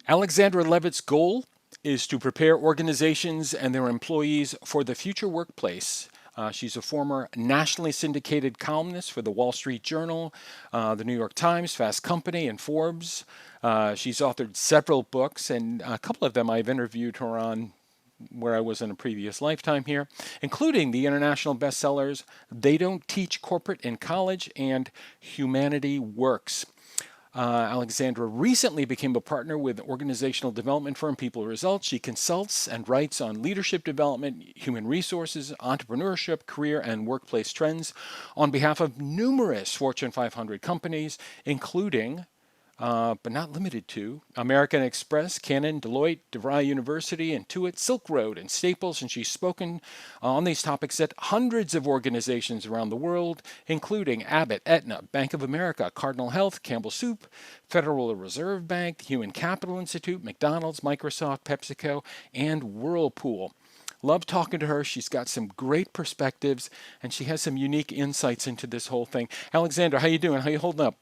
Alexandra Levit's goal is to prepare organizations and their employees for the future workplace. She's a former nationally syndicated columnist for the Wall Street Journal, the New York Times, Fast Company, and Forbes. She's authored several books, and a couple of them I've interviewed her on where I was in a previous lifetime here, including the international bestsellers They Don't Teach Corporate in College and Humanity Works. Alexandra recently became a partner with organizational development firm PeopleResults. She consults and writes on leadership development, human resources, entrepreneurship, career, and workplace trends on behalf of numerous Fortune 500 companies, including but not limited to American Express, Canon, Deloitte, DeVry University, Intuit, SilkRoad, and Staples. And she's spoken on these topics at hundreds of organizations around the world, including Abbott, Aetna, Bank of America, Cardinal Health, Campbell Soup, Federal Reserve Bank, the Human Capital Institute, McDonald's, Microsoft, PepsiCo, and Whirlpool. Love talking to her. She's got some great perspectives, and she has some unique insights into this whole thing. Alexandra, how you doing? How you holding up?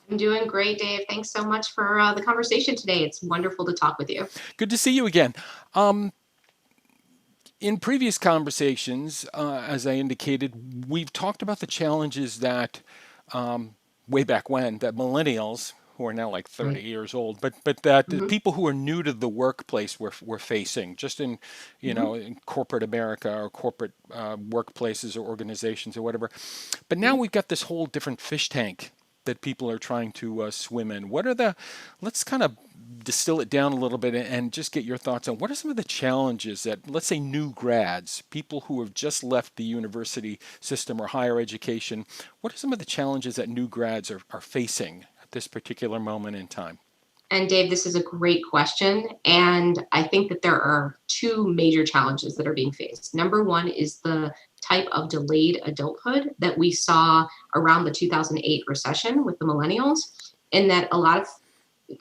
I'm doing great, Dave. Thanks so much for the conversation today. It's wonderful to talk with you. Good to see you again. In previous conversations, as I indicated, we've talked about the challenges that way back when that millennials, who are now like 30 years old, but that the people who are new to the workplace were facing, just in in corporate America or corporate workplaces or organizations or whatever. But now we've got this whole different fish tank that people are trying to swim in. Let's kind of distill it down a little bit and just get your thoughts on what are some of the challenges that, let's say, new grads, people who have just left the university system or higher education, what are some of the challenges that new grads are facing at this particular moment in time? And Dave, this is a great question. And I think that there are two major challenges that are being faced. Number one is the type of delayed adulthood that we saw around the 2008 recession with the millennials, in that a lot of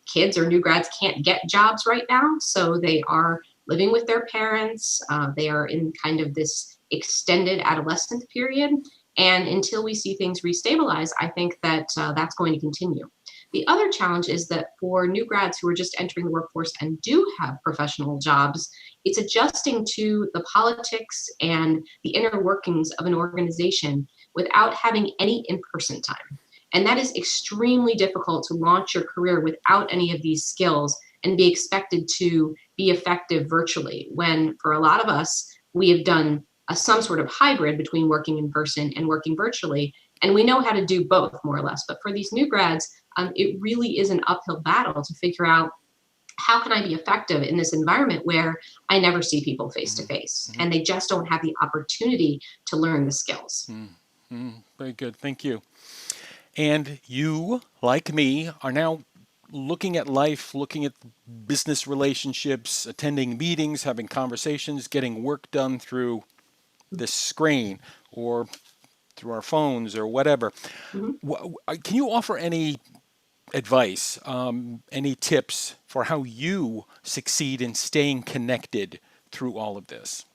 kids or new grads can't get jobs right now. So they are living with their parents. They are in kind of this extended adolescent period. And until we see things restabilize, I think that that's going to continue. The other challenge is that for new grads who are just entering the workforce and do have professional jobs, it's adjusting to the politics and the inner workings of an organization without having any in-person time. And that is extremely difficult to launch your career without any of these skills and be expected to be effective virtually, when for a lot of us, we have done some sort of hybrid between working in person and working virtually. And we know how to do both, more or less. But for these new grads, it really is an uphill battle to figure out, how can I be effective in this environment where I never see people face to face, and they just don't have the opportunity to learn the skills. Very good. Thank you. And you, like me, are now looking at life, looking at business relationships, attending meetings, having conversations, getting work done through this screen or through our phones or whatever. Can you offer any advice, any tips for how you succeed in staying connected through all of this?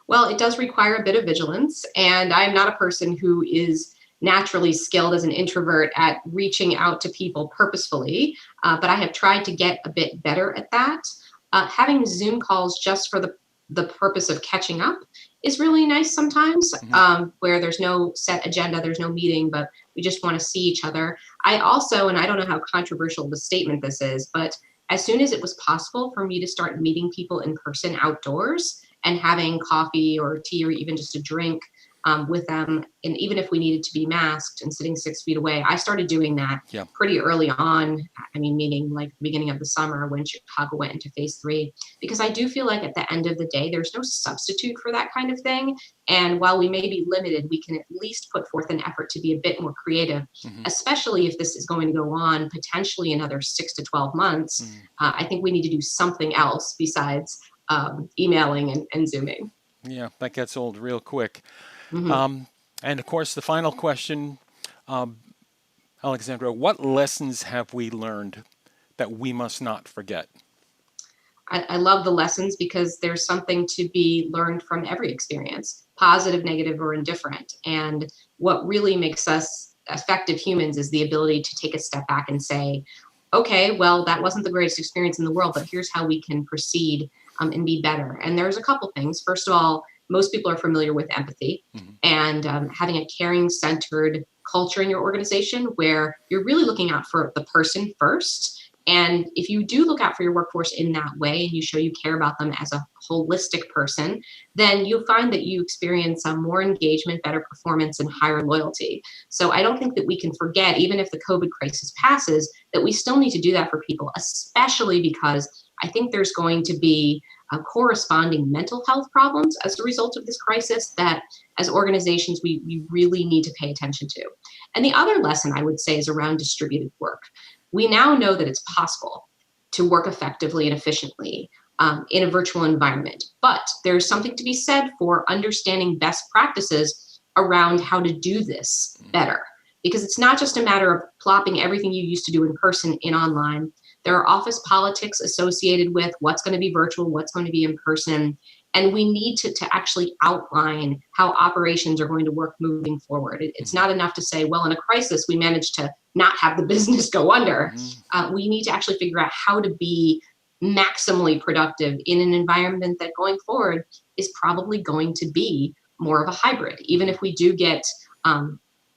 Well, it does require a bit of vigilance, and I'm not a person who is naturally skilled as an introvert at reaching out to people purposefully, but I have tried to get a bit better at that. Having Zoom calls just for the purpose of catching up is really nice sometimes, where there's no set agenda, there's no meeting, but we just want to see each other. I also, and I don't know how controversial the statement this is, but as soon as it was possible for me to start meeting people in person outdoors and having coffee or tea or even just a drink with them, and even if we needed to be masked and sitting 6 feet away, I started doing that pretty early on. I mean, meaning like the beginning of the summer when Chicago went into phase 3, because I do feel like at the end of the day, there's no substitute for that kind of thing. And while we may be limited, we can at least put forth an effort to be a bit more creative, especially if this is going to go on potentially another 6 to 12 months. I think we need to do something else besides emailing and Zooming. Yeah, that gets old real quick. And of course, the final question, Alexandra, what lessons have we learned that we must not forget? I love the lessons because there's something to be learned from every experience, positive, negative, or indifferent. And what really makes us effective humans is the ability to take a step back and say, okay, well, that wasn't the greatest experience in the world, but here's how we can proceed and be better. And there's a couple things. First of all, most people are familiar with empathy Hmm. and having a caring centered culture in your organization where you're really looking out for the person first. And if you do look out for your workforce in that way and you show you care about them as a holistic person, then you'll find that you experience more engagement, better performance, and higher loyalty. So I don't think that we can forget, even if the COVID crisis passes, that we still need to do that for people, especially because I think there's going to be corresponding mental health problems as a result of this crisis that as organizations we really need to pay attention to. And the other lesson I would say is around distributed work. We now know that it's possible to work effectively and efficiently in a virtual environment, but there's something to be said for understanding best practices around how to do this better. Because it's not just a matter of plopping everything you used to do in person in online. There are office politics associated with what's going to be virtual, what's going to be in person. And we need to actually outline how operations are going to work moving forward. It's not enough to say, well, in a crisis, we managed to not have the business go under. We need to actually figure out how to be maximally productive in an environment that going forward is probably going to be more of a hybrid. Even if we do get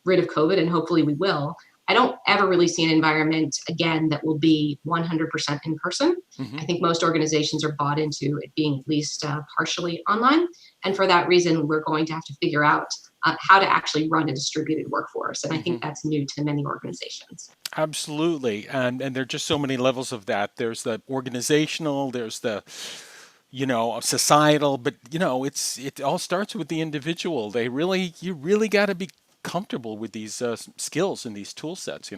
rid of COVID, and hopefully we will, I don't ever really see an environment again that will be 100% in person. Hmm. I think most organizations are bought into it being at least partially online. And for that reason, we're going to have to figure out how to actually run a distributed workforce. And I Hmm. think that's new to many organizations. Absolutely. And there are just so many levels of that. There's the organizational, there's the societal, but it all starts with the individual. You really got to be comfortable with these skills and these tool sets.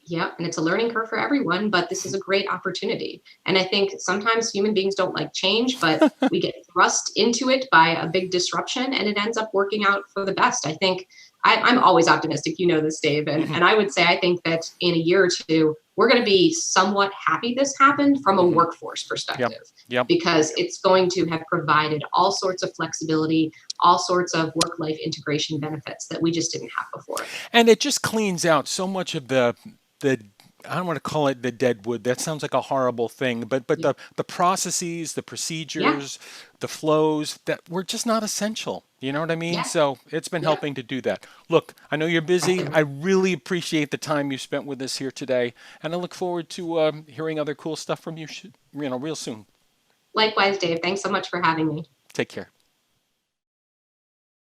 Yeah, and it's a learning curve for everyone, but this is a great opportunity. And I think sometimes human beings don't like change, but we get thrust into it by a big disruption and it ends up working out for the best. I think I'm always optimistic, you know this, Dave. And, Hmm. and I would say I think that in a year or two, we're going to be somewhat happy this happened from a Hmm. workforce Yep. perspective, Yep. because it's going to have provided all sorts of flexibility, all sorts of work-life integration benefits that we just didn't have before. And it just cleans out so much of the I don't want to call it the dead wood. That sounds like a horrible thing, but Yeah. the processes, the Yeah. procedures, the flows that were just not essential. You know what I mean? Yeah. So it's been Yeah. helping to do that. Look, I know you're busy. I really appreciate the time you spent with us here today, and I look forward to hearing other cool stuff from you, real soon. Likewise, Dave. Thanks so much for having me. Take care.